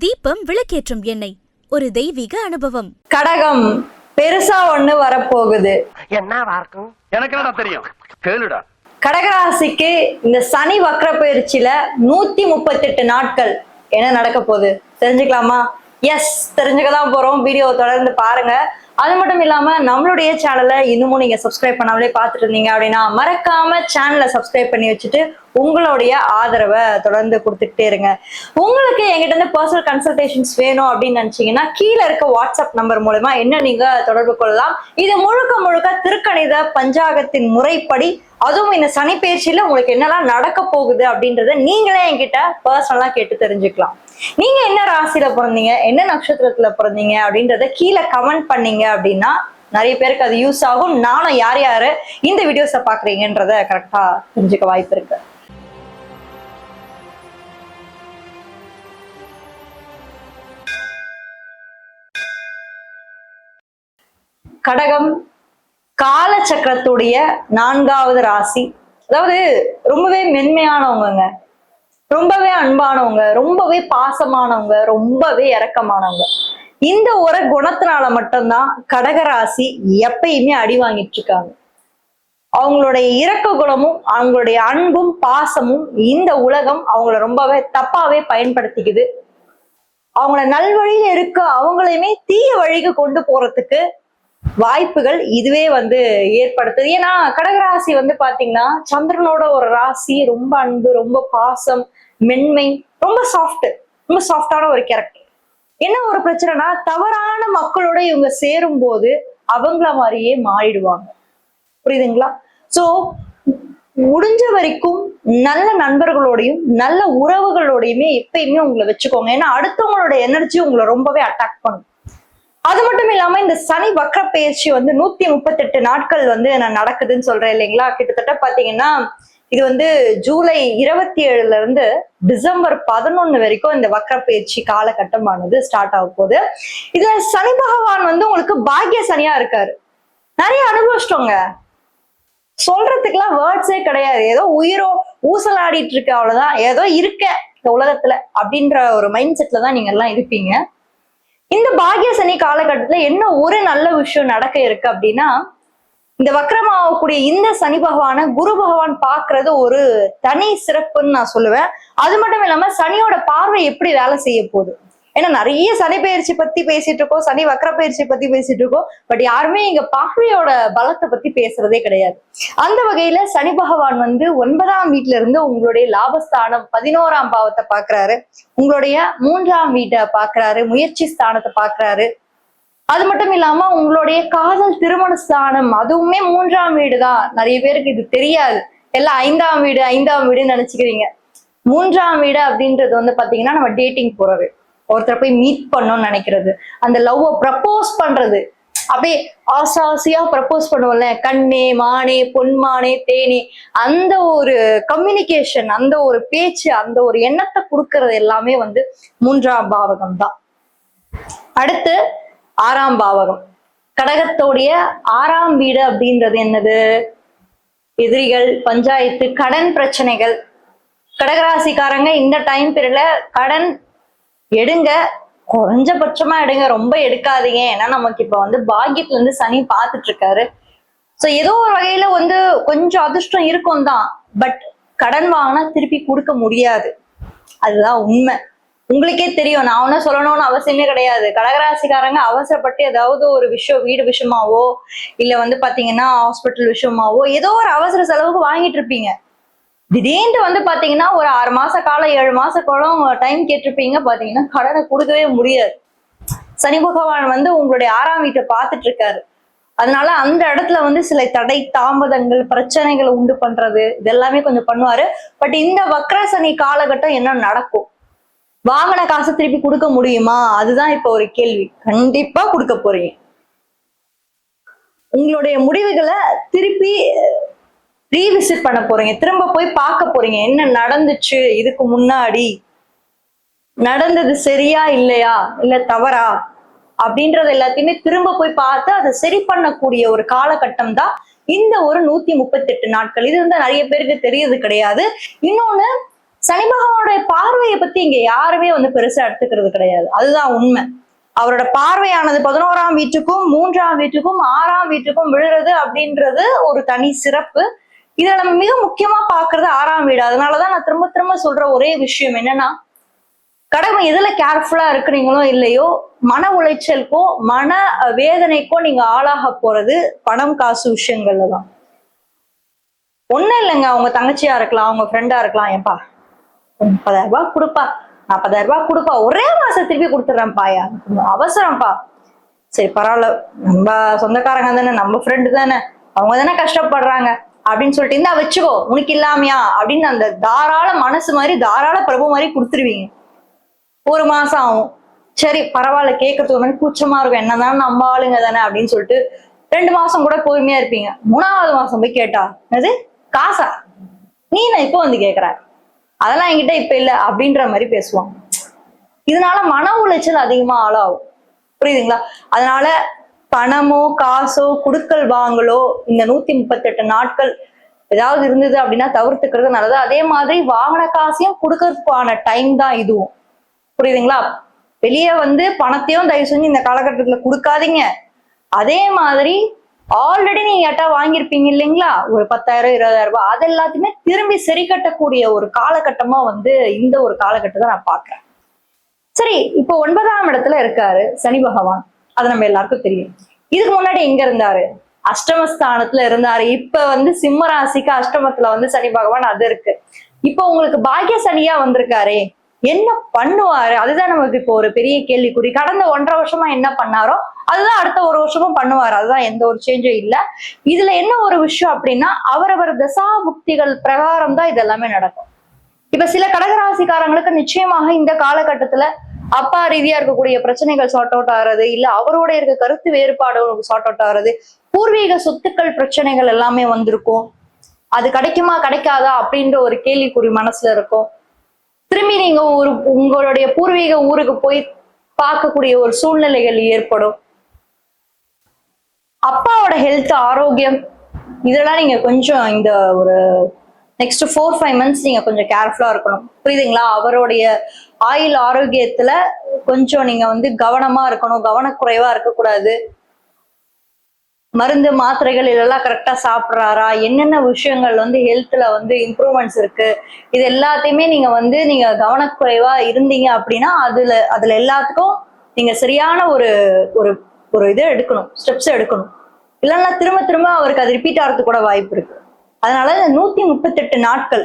தீபம் விளக்கேற்றும் எண்ணெய் ஒரு தெய்வீக அனுபவம். கடகம் பெருசா ஒண்ணு வரப்போகுது. என்னவா இருக்கும்? எனக்கு என்ன தெரியும், கேளுடா. கடகராசிக்கு இந்த சனி வக்ர பயிற்சியில 138 நாட்கள் என்ன நடக்க போகுது தெரிஞ்சுக்கலாமா? எஸ், தெரிஞ்சுக்கதான் போறோம். வீடியோ தொடர்ந்து பாருங்க. அது மட்டும் இல்லாம நம்மளுடைய சேனலை இன்னமும் நீங்க சப்ஸ்கிரைப் பண்ணாமலே பார்த்துட்டு இருந்தீங்க அப்படின்னா மறக்காம சேனலை சப்ஸ்கிரைப் பண்ணி வச்சுட்டு உங்களுடைய ஆதரவை தொடர்ந்து கொடுத்துக்கிட்டே இருங்க. உங்களுக்கு எங்கிட்ட இருந்து பர்சனல் கன்சல்டேஷன்ஸ் வேணும் அப்படின்னு நினைச்சீங்கன்னா கீழே இருக்க வாட்ஸ்அப் நம்பர் மூலமா என்ன நீங்க தொடர்பு கொள்ளலாம். இது முழுக்க முழுக்க திருக்கணித பஞ்சாங்கத்தின் முறைப்படி, அதுவும் இந்த சனி பயிற்சியில உங்களுக்கு என்னெல்லாம் நடக்க போகுது அப்படின்றத நீங்களே என்கிட்ட பர்சனலா கேட்டு தெரிஞ்சுக்கலாம். நீங்க என்ன ராசியில பிறந்தீங்க, என்ன நட்சத்திரத்துல பிறந்தீங்க அப்படின்றத கீழே கமெண்ட் பண்ணீங்க அப்படின்னா நிறைய பேருக்கு அது யூஸ் ஆகும். நானும் யார் யாரு இந்த வீடியோஸை பாக்குறீங்கன்றத கரெக்டா தெரிஞ்சுக்க வாய்ப்பு இருக்கு. கடகம் காலச்சக்கரத்துடைய 4வது ராசி. அதாவது ரொம்பவே மென்மையானவங்க, ரொம்பவே அன்பானவங்க, ரொம்பவே பாசமானவங்க, ரொம்பவே இரக்கமானவங்க. இந்த ஒரு குணத்தினால மட்டும்தான் கடகராசி எப்பயுமே அடி வாங்கிட்டு இருக்காங்க. அவங்களுடைய இரக்க குணமும் அவங்களுடைய அன்பும் பாசமும் இந்த உலகம் அவங்கள ரொம்பவே தப்பாவே பயன்படுத்திக்குது. அவங்கள நல்வழியில இருக்க அவங்களையுமே தீய வழிக்கு கொண்டு போறதுக்கு வாய்ப்புகள் இதுவே ஏற்படுத்துது. ஏன்னா கடகராசி பாத்தீங்கன்னா சந்திரனோட ஒரு ராசி. ரொம்ப அன்பு, ரொம்ப பாசம், மென்மை, ரொம்ப சாஃப்டான ஒரு கேரக்டர். என்ன ஒரு பிரச்சனைனா தவறான மக்களோட இவங்க சேரும் போது அவங்கள மாதிரியே மாறிடுவாங்க. புரியுதுங்களா? சோ முடிஞ்ச வரைக்கும் நல்ல நண்பர்களோடையும் நல்ல உறவுகளோடையுமே எப்பயுமே உங்களை வச்சுக்கோங்க. ஏன்னா அடுத்தவங்களோட எனர்ஜி உங்களை ரொம்பவே அட்டாக் பண்ணும். அது மட்டும் இல்லாம இந்த சனி வக்ர பயிற்சி 138 நாட்கள் நடக்குதுன்னு சொல்றேன் இல்லைங்களா? கிட்டத்தட்ட பாத்தீங்கன்னா இது ஜூலை 27 இருந்து டிசம்பர் 11 வரைக்கும் இந்த வக்ர பயிற்சி காலகட்டமானது ஸ்டார்ட் ஆக போகுது. இதுல சனி பகவான் உங்களுக்கு பாக்கிய சனியா இருக்காரு. நிறைய அனுபவிச்சிட்டோங்க, சொல்றதுக்கெல்லாம் வேர்ட்ஸே கிடையாது. ஏதோ உயிரோ ஊசலாடிட்டு இருக்க, அவ்வளவுதான். ஏதோ இருக்க இந்த உலகத்துல அப்படின்ற ஒரு மைண்ட் செட்ல தான் நீங்க எல்லாம் இருப்பீங்க. இந்த பாக்கிய சனி காலகட்டத்துல என்ன ஒரு நல்ல விஷயம் நடக்க இருக்கு அப்படின்னா, இந்த வக்ரமாகக்கூடிய இந்த சனி பகவான குரு பகவான் பாக்குறது ஒரு தனி சிறப்புன்னு நான் சொல்லுவேன். அது மட்டும் இல்லாம சனியோட பார்வை எப்படி வேலை செய்ய போகுது. ஏன்னா நிறைய சனி பயிற்சி பத்தி பேசிட்டு இருக்கோம், சனி வக்ர பயிற்சி பத்தி பேசிட்டு இருக்கோம். பட் யாருமே இங்க பார்வையோட பலத்தை பத்தி பேசுறதே கிடையாது. அந்த வகையில சனி பகவான் 9ஆம் வீட்டுல இருந்து உங்களுடைய லாபஸ்தானம் 11ஆம் பாவத்தை பாக்குறாரு, உங்களுடைய 3ஆம் வீட்டை பாக்குறாரு, முயற்சி ஸ்தானத்தை பாக்குறாரு. அது மட்டும் இல்லாம உங்களுடைய காதல் திருமண ஸ்தானம் அதுவுமே 3ஆம் வீடு தான். நிறைய பேருக்கு இது தெரியாது. எல்லாம் 5ஆம் வீடுன்னு நினைச்சுக்கிறீங்க. 3ஆம் வீடு அப்படின்றது பாத்தீங்கன்னா நம்ம டேட்டிங் போறது, ஒருத்தரை போய் மீட் பண்ணணும்னு நினைக்கிறது, அந்த லவ் ப்ரப்போஸ் பண்றது. அப்படியே ஆசையா ப்ரப்போஸ் பண்ணுவோம்ல, கண்ணே மானே பொன்மானே தேனே, அந்த ஒரு கம்யூனிகேஷன், அந்த ஒரு பேச்சு, அந்த ஒரு எண்ணத்தை கொடுக்கறது எல்லாமே 3ஆம் பாவகம் தான். அடுத்து 6ஆம் பாவகம். கடகத்தோடைய 6ஆம் வீடு அப்படின்றது என்னது? எதிரிகள், பஞ்சாயத்து, கடன் பிரச்சனைகள். கடகராசிக்காரங்க இந்த டைம் பீரியட்ல கடன் எடுங்க, குறைஞ்சபட்சமா எடுங்க, ரொம்ப எடுக்காதீங்க. ஏன்னா நமக்கு இப்ப பாக்கியத்துல இருந்து சனி பார்த்துட்டு இருக்காரு. சோ ஏதோ ஒரு வகையில கொஞ்சம் அதிர்ஷ்டம் இருக்கும் தான். பட் கடன் வாங்கினா திருப்பி கொடுக்க முடியாது, அதுதான் உண்மை. உங்களுக்கே தெரியும், நான் ஒன்னும் சொல்லணும்னு அவசியமே கிடையாது. கடகராசிக்காரங்க அவசரப்பட்டு ஏதாவது ஒரு விஷயம், வீடு விஷயமாவோ இல்ல பாத்தீங்கன்னா ஹாஸ்பிட்டல் விஷயமாவோ ஏதோ ஒரு அவசர செலவுக்கு வாங்கிட்டு இருப்பீங்க. திடீர்னு பாத்தீங்கன்னா ஒரு 6 மாச காலம் 7 மாச காலம் டைம் கேட்டிருப்பீங்க. பாத்தீங்கன்னா கடனை கொடுக்கவே முடியாது. சனி பகவான் உங்களுடைய 6ஆம் வீட்டை பார்த்துட்டு இருக்காரு. அதனால அந்த இடத்துல சில தடை தாமதங்கள் பிரச்சனைகளை உண்டு பண்றது இதெல்லாமே கொஞ்சம் பண்ணுவாரு. பட் இந்த வக்ர சனி காலகட்டம் என்ன நடக்கும்? வாங்கின காசு திருப்பி கொடுக்க முடியுமா? அதுதான் இப்ப ஒரு கேள்வி. கண்டிப்பா கொடுக்க போறீங்க. உங்களுடைய முடிவுகளை திருப்பி ரீவிசிட் பண்ண போறீங்க, திரும்ப போய் பார்க்க போறீங்க. என்ன நடந்துச்சு, இதுக்கு முன்னாடி நடந்தது சரியா இல்லையா, இல்ல தவறா அப்படின்றது எல்லாத்தையுமே திரும்ப போய் பார்த்து அதை சரி பண்ணக்கூடிய ஒரு காலகட்டம் தான் இந்த ஒரு 138 நாட்கள். இது நிறைய பேருக்கு தெரியறது கிடையாது. இன்னொன்னு, சனி பகவானுடைய பார்வையை பத்தி இங்க யாருமே வந்து பெருசா எடுத்துக்கிறது கிடையாது. அதுதான் உண்மை. அவரோட பார்வையானது 11ஆம் வீட்டுக்கும் 3ஆம் வீட்டுக்கும் 6ஆம் வீட்டுக்கும் விழுறது அப்படின்றது ஒரு தனி சிறப்பு. இதுல நம்ம மிக முக்கியமா பாக்குறது 6ஆம் வீடு. அதனாலதான் நான் திரும்ப திரும்ப சொல்ற ஒரே விஷயம் என்னன்னா, கடமை எதுல கேர்ஃபுல்லா இருக்கிறீங்களோ இல்லையோ, மன உளைச்சலுக்கோ மன வேதனைக்கோ நீங்க ஆளாக போறது பணம் காசு விஷயங்கள்ல தான். ஒண்ணும் இல்லைங்க, அவங்க தங்கச்சியா இருக்கலாம், அவங்க ஃப்ரெண்டா இருக்கலாம். ஏன்பா 30,000 ரூபாய் கொடுப்பா, 40,000 ரூபாய் கொடுப்பா, ஒரே மாசம் திருப்பி கொடுத்துட்றேன்ப்பா, அவசரம்ப்பா. சரி பரவாயில்ல, நம்ம சொந்தக்காரங்க தானே, நம்ம ஃப்ரெண்டு தானே, அவங்க தானே கஷ்டப்படுறாங்க அப்படின்னு சொல்லிட்டு இருந்தா வச்சுக்கோ, உனக்கு இல்லாமையா அப்படின்னு அந்த தாராள மனசு மாதிரி தாராள பிரபு மாதிரி கொடுத்துருவீங்க. ஒரு மாசம் ஆகும், சரி பரவாயில்ல, கேட்கறதுக்கு ஒரு மாதிரி கூச்சமா இருக்கும், என்னதான் நம்ம ஆளுங்க தானே அப்படின்னு சொல்லிட்டு 2 மாசம் கூட பொறுமையா இருப்பீங்க. 3ஆவது மாசம் போய் கேட்டா, அது காசா, நீ நான் இப்போ வந்து கேக்குற, அதெல்லாம் என்கிட்ட இப்ப இல்ல அப்படின்ற மாதிரி பேசுவாங்க. இதனால மன உளைச்சல் அதிகமா ஆளாகும். புரியுதுங்களா? அதனால பணமோ காசோ குடுக்கல் வாங்கலோ இந்த 138 நாட்கள் ஏதாவது இருந்தது அப்படின்னா தவிர்த்துக்கிறது நல்லது. அதே மாதிரி வாங்கின காசையும் கொடுக்கறதுக்கான டைம் தான் இதுவும். புரியுதுங்களா? வெளியே வந்து பணத்தையும் தயவு செஞ்சு இந்த காலகட்டத்துல கொடுக்காதீங்க. அதே மாதிரி ஆல்ரெடி நீங்க ஏட்டா வாங்கியிருப்பீங்க இல்லைங்களா, ஒரு 10,000 20,000 ரூபாய், அது எல்லாத்தையுமே திரும்பி சரி கட்டக்கூடிய ஒரு காலகட்டமா வந்து இந்த ஒரு காலகட்டத்தை நான் பாக்குறேன். சரி, இப்போ 9ஆம் இடத்துல இருக்காரு சனி பகவான், அது நம்ம எல்லாருக்கும் தெரியும். இதுக்கு முன்னாடி எங்க இருந்தாரு? அஷ்டமஸ்தானத்துல இருந்தாரு. இப்ப வந்து சிம்ம ராசிக்கு அஷ்டமத்துல வந்து சனி பகவான் அது இருக்கு. இப்போ உங்களுக்கு பாக்கிய சனியா வந்திருக்காரே, என்ன பண்ணுவாரு? அதுதான் நமக்கு இப்போ ஒரு பெரிய கேள்விக்குறி. கடந்த 1.5 வருஷமா என்ன பண்ணாரோ அதுதான் அடுத்த 1 வருஷமும் பண்ணுவாரு. அதுதான் எந்த ஒரு சேஞ்சும் இல்ல. இதுல என்ன ஒரு விஷயம் அப்படின்னா, அவரவர் தசா புக்திகள் பிரகாரம் தான் இது எல்லாமே நடக்கும். இப்ப சில கடகராசிக்காரங்களுக்கு நிச்சயமாக இந்த காலகட்டத்துல அப்பா ரீதியா இருக்கக்கூடிய பிரச்சனைகள் சார்ட் அவுட் ஆகுறது, இல்ல அவரோட இருக்க கருத்து வேறுபாடு சார்ட் அவுட் ஆகுறது, பூர்வீக சொத்துக்கள் பிரச்சனைகள் எல்லாமே வந்திருக்கும். அது கிடைக்குமா கிடைக்காதா அப்படின்ற ஒரு கேள்விக்குறி மனசுல இருக்கும். திரும்பி நீங்க உங்களுடைய பூர்வீக ஊருக்கு போய் பார்க்கக்கூடிய ஒரு சூழ்நிலைகள் ஏற்படும். அப்பாவோட ஹெல்த் ஆரோக்கியம் இதெல்லாம் நீங்க கொஞ்சம் இந்த ஒரு நெக்ஸ்ட் 4-5 மந்த்ஸ் நீங்க கொஞ்சம் கேர்ஃபுல்லா இருக்கணும். புரியுதுங்களா? அவருடைய ஆயுள் ஆரோக்கியத்துல கொஞ்சம் நீங்க வந்து கவனமா இருக்கணும், கவனக்குறைவா இருக்கக்கூடாது. மருந்து மாத்திரைகள் இதெல்லாம் கரெக்டா சாப்பிட்றாரா, என்னென்ன விஷயங்கள் வந்து ஹெல்த்ல வந்து இம்ப்ரூவ்மெண்ட்ஸ் இருக்கு, இது எல்லாத்தையுமே நீங்க கவனக்குறைவா இருந்தீங்க அப்படின்னா அதுல எல்லாத்துக்கும் நீங்க சரியான ஒரு ஒரு ஒரு இதை எடுக்கணும், ஸ்டெப்ஸ் எடுக்கணும். இல்லைன்னா திரும்ப திரும்ப அவருக்கு அது ரிப்பீட் ஆகிறதுக்கு கூட வாய்ப்பு இருக்கு. அதனால 138 நாட்கள்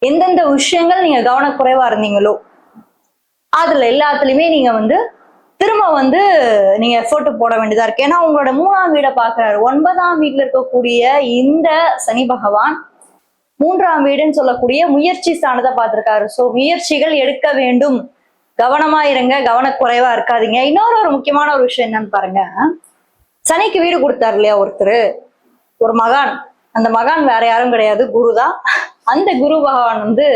எந்தெந்த விஷயங்கள் நீங்க கவனக்குறைவா இருந்தீங்களோ அதுல எல்லாத்துலயுமே நீங்க வந்து திரும்ப வந்து நீங்க எஃபோர்ட் போட வேண்டியதா இருக்கு. ஏன்னா உங்களோட 3ஆம் வீடை பாக்குறாரு. 9ஆம் வீட்டுல இருக்கக்கூடிய இந்த சனி பகவான் 3ஆம் வீடுன்னு சொல்லக்கூடிய முயற்சி ஸ்தானத்தை பார்த்திருக்காரு. சோ முயற்சிகள் எடுக்க வேண்டும், கவனமா இருங்க, கவனக்குறைவா இருக்காதீங்க. இன்னொரு ஒரு முக்கியமான ஒரு விஷயம் என்னன்னு பாருங்க, சனிக்கு வீடு கொடுத்தாரு இல்லையா ஒருத்தர், ஒரு மகான். அந்த மகான் வேற யாரும் கிடையாது, குருதான். அந்த குரு பகவான் வந்து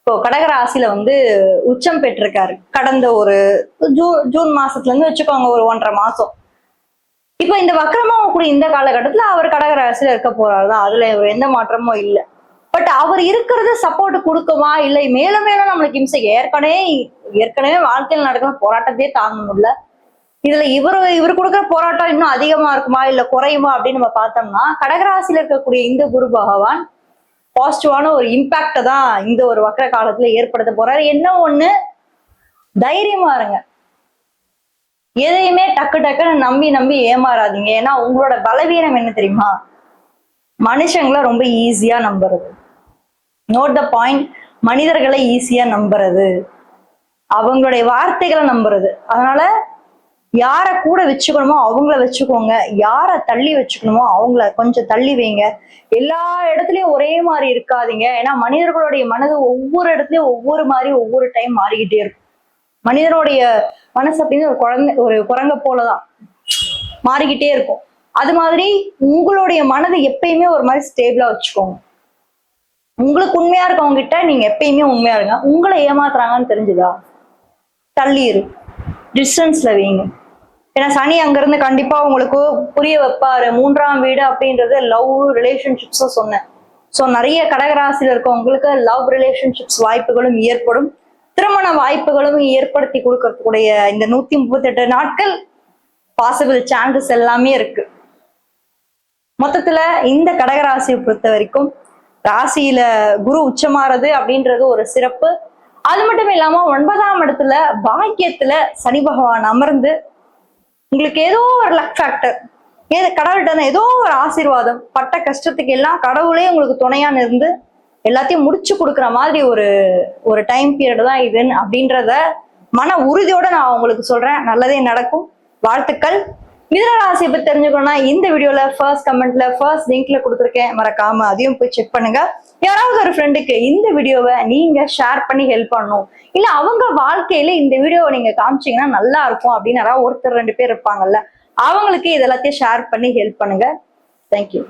இப்போ கடகராசியில வந்து உச்சம் பெற்றிருக்காரு. கடந்த ஒரு ஜூன் மாசத்துல இருந்து வச்சுக்கோங்க, ஒரு 1.5 மாசம். இப்ப இந்த வக்கரமா கூடிய இந்த காலகட்டத்துல அவர் கடகராசியில இருக்க போறாருதான், அதுல எந்த மாற்றமும் இல்லை. பட் அவர் இருக்கிறது சப்போர்ட் கொடுக்குமா, இல்லை மேலும் மேலும் நம்மளுக்கு இம்சை. ஏற்கனவே வாழ்க்கையில் நடக்கிற போராட்டத்தையே தாங்க முடியல, இதுல இவர் கொடுக்குற போராட்டம் இன்னும் அதிகமா இருக்குமா இல்ல குறையுமா அப்படின்னு நம்ம பார்த்தோம்னா, கடகராசியில இருக்கக்கூடிய இந்த குரு பகவான் பாசிட்டிவான ஒரு இம்பாக்ட தான் இந்த ஒரு வக்கர காலத்துல ஏற்படுத்த போறாரு. என்ன ஒண்ணு, தைரியமா இருங்க, எதையுமே டக்கு டக்குன்னு நம்பி ஏமாறாதீங்க. ஏன்னா உங்களோட பலவீனம் என்ன தெரியுமா, மனுஷங்களை ரொம்ப ஈஸியா நம்புறது. நோட் த பாயிண்ட், மனிதர்களை ஈஸியா நம்புறது, அவங்களுடைய வார்த்தைகளை நம்புறது. அதனால யாரை கூட வச்சுக்கணுமோ அவங்கள வச்சுக்கோங்க, யாரை தள்ளி வச்சுக்கணுமோ அவங்கள கொஞ்சம் தள்ளி வைங்க. எல்லா இடத்துலயும் ஒரே மாதிரி இருக்காதீங்க. ஏன்னா மனிதர்களுடைய மனது ஒவ்வொரு இடத்துலயும் ஒவ்வொரு மாதிரி ஒவ்வொரு டைம் மாறிக்கிட்டே இருக்கும். மனிதனுடைய மனசு அப்படின்னு ஒரு குரங்க போலதான் மாறிக்கிட்டே இருக்கும். அது மாதிரி உங்களுடைய மனதை எப்பயுமே ஒரு மாதிரி ஸ்டேபிளா வச்சுக்கோங்க. உங்களுக்கு உண்மையா இருக்கவங்க கிட்ட நீங்க எப்பயுமே உண்மையா இருங்க. உங்களை ஏமாத்துறாங்கன்னு தெரிஞ்சுதா, தள்ளி இரு, டிஸ்டன்ஸ்ல வைங்க. ஏன்னா சனி அங்கிருந்து கண்டிப்பா உங்களுக்கு புரிய வைப்பாரு. 3ஆம் வீடு அப்படின்றது லவ் ரிலேஷன்ஷிப்ஸும் சொன்னேன். ஸோ நிறைய கடகராசியில இருக்கவங்களுக்கு லவ் ரிலேஷன்ஷிப்ஸ் வாய்ப்புகளும் ஏற்படும், திருமண வாய்ப்புகளும் ஏற்படுத்தி கொடுக்கறதுக்குடைய இந்த 138 நாட்கள் பாசிபிள் சான்சஸ் எல்லாமே இருக்கு. மொத்தத்துல இந்த கடகராசியை பொறுத்த வரைக்கும் ராசியில குரு உச்சமாறது அப்படின்றது ஒரு சிறப்பு. அது மட்டும் இல்லாம 9ஆம் இடத்துல பாக்கியத்துல சனி பகவான் அமர்ந்து உங்களுக்கு ஏதோ ஒரு லக் ஃபேக்டர், கடவுள்கிட்ட ஏதோ ஒரு ஆசீர்வாதம், பட்ட கஷ்டத்துக்கு எல்லாம் கடவுளே உங்களுக்கு துணையான்னு இருந்து எல்லாத்தையும் முடிச்சு கொடுக்குற மாதிரி ஒரு டைம் பீரியட் தான் இது அப்படின்றத மன உறுதியோட நான் உங்களுக்கு சொல்றேன். நல்லதே நடக்கும். வாழ்த்துக்கள். மிதுன ராசியை பத்தி தெரிஞ்சுக்கணும்னா இந்த வீடியோல ஃபர்ஸ்ட் கமெண்ட்ல ஃபர்ஸ்ட் லிங்க்ல கொடுத்துருக்கேன், மறக்காம அதையும் போய் செக் பண்ணுங்க. யாராவது ஒரு ஃப்ரெண்டுக்கு இந்த வீடியோவை நீங்க ஷேர் பண்ணி ஹெல்ப் பண்ணணும், இல்ல அவங்க வாழ்க்கையில இந்த வீடியோவை நீங்க காமிச்சீங்கன்னா நல்லா இருக்கும் அப்படின்னு யாராவது ஒருத்தர் 2 பேர் இருப்பாங்கல்ல, அவங்களுக்கு இதெல்லாத்தையும் ஷேர் பண்ணி ஹெல்ப் பண்ணுங்க. தேங்க்யூ.